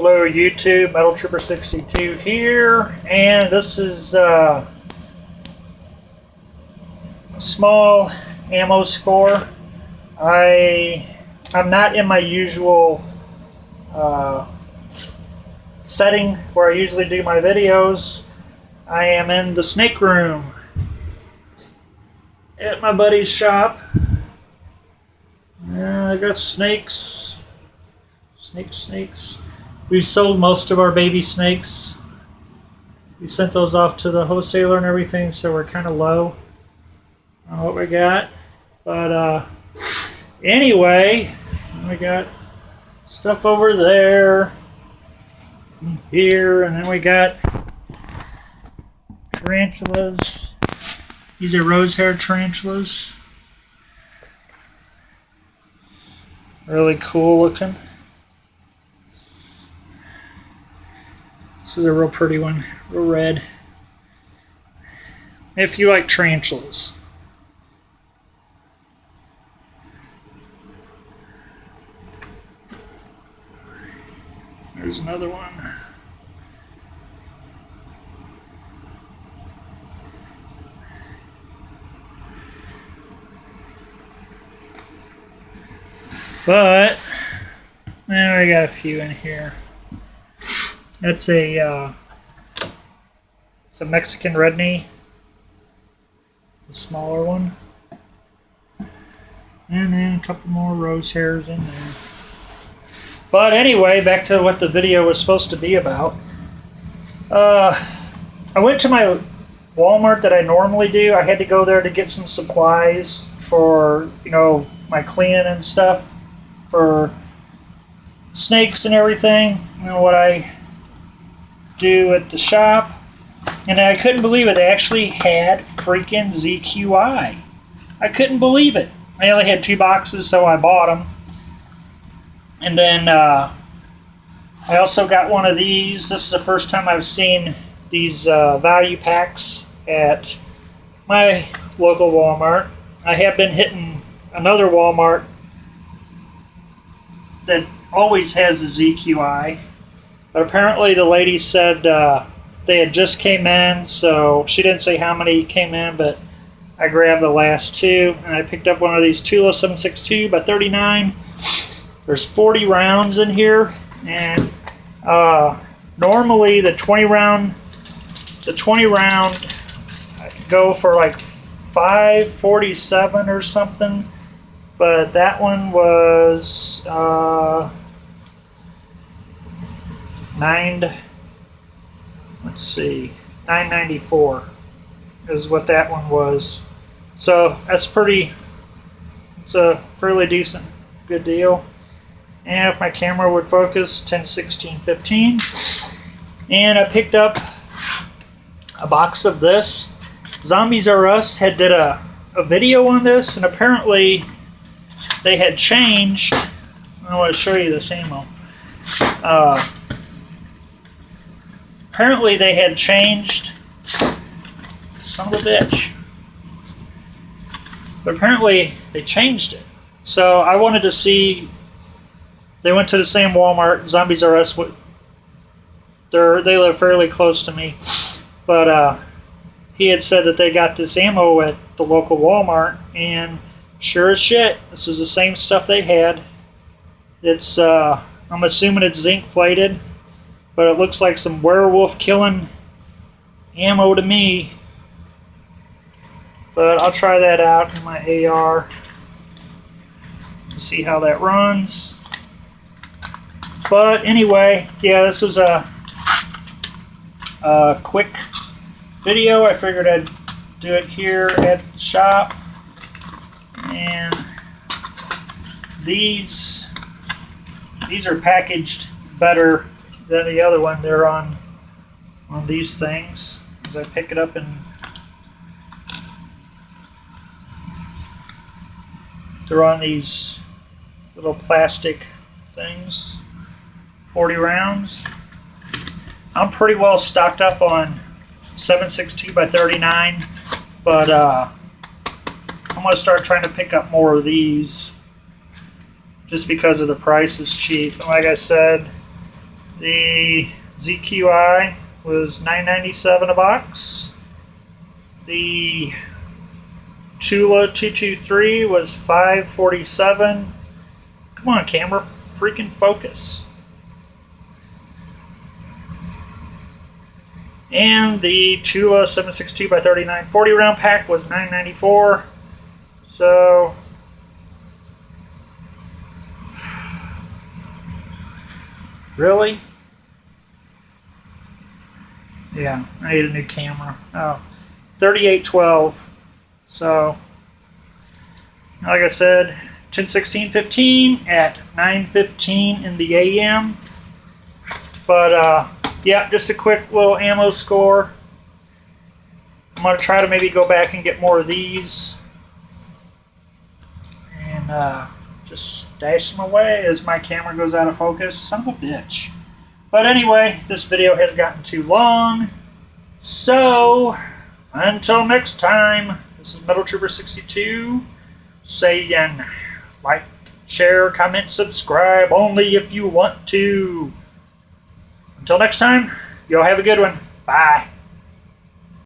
Hello YouTube, Metal Trooper 62 here, and this is a small ammo score. I'm not in my usual setting where I usually do my videos. I am in the snake room at my buddy's shop. I got snakes. Snakes. We've sold most of our baby snakes. We sent those off to the wholesaler and everything, so we're kind of low on what we got. But anyway, we got stuff over there, and here, and then we got tarantulas. These are rose-haired tarantulas. Really cool looking. This is a real pretty one, real red. If you like tarantulas. There's another one. But now I got a few in here. That's it's a Mexican red knee, the smaller one, and then a couple more rose hairs in there. But anyway, back to what the video was supposed to be about. I went to my Walmart that I normally do. I had to go there to get some supplies for, my cleaning and stuff for snakes and everything. What I do at the shop, and I couldn't believe it. They actually had freaking ZQI. I couldn't believe it. I only had 2 boxes, so I bought them. And then I also got one of these. This is the first time I've seen these value packs at my local Walmart. I have been hitting another Walmart that always has a ZQI. But apparently the lady said they had just came in, so she didn't say how many came in, but I grabbed the last 2, and I picked up one of these Tula 7.62 by 39. There's 40 rounds in here, and normally the 20 round I could go for like $5.47 or something, but that one was $9.94 is what that one was. So that's it's a fairly decent, good deal. And if my camera would focus, 10, 16, 15. And I picked up a box of this. Zombies R Us did a video on this, and apparently they had changed. I want to show you this ammo. Apparently they had changed. Son of a bitch. But apparently they changed it. So I wanted to see. They went to the same Walmart. Zombies R Us. They live fairly close to me. But he had said that they got this ammo at the local Walmart, and sure as shit, this is the same stuff they had. It's I'm assuming it's zinc plated, but it looks like some werewolf killing ammo to me. But I'll try that out in my AR. See how that runs. But anyway, yeah, this was a quick video. I figured I'd do it here at the shop. And these are packaged better than the other one. They're on these things. As I pick it up, and they're on these little plastic things. 40 rounds. I'm pretty well stocked up on 7.62 by 39, but I'm going to start trying to pick up more of these just because of the price is cheap. And like I said, The ZQI was $9.97 a box. The Tula 223 was $5.47. Come on, camera, freaking focus. And the Tula 7.62 by 39 40 round pack was $9.94. So really? Yeah, I need a new camera. Oh, $38.12. So, like I said, 10/16/15 at 9:15 in the AM. But yeah, just a quick little ammo score. I'm gonna try to maybe go back and get more of these, and just stash them away as my camera goes out of focus. Son of a bitch. But anyway, this video has gotten too long. So, until next time, this is Metal Trooper 62 saying like, share, comment, subscribe only if you want to. Until next time, y'all have a good one. Bye.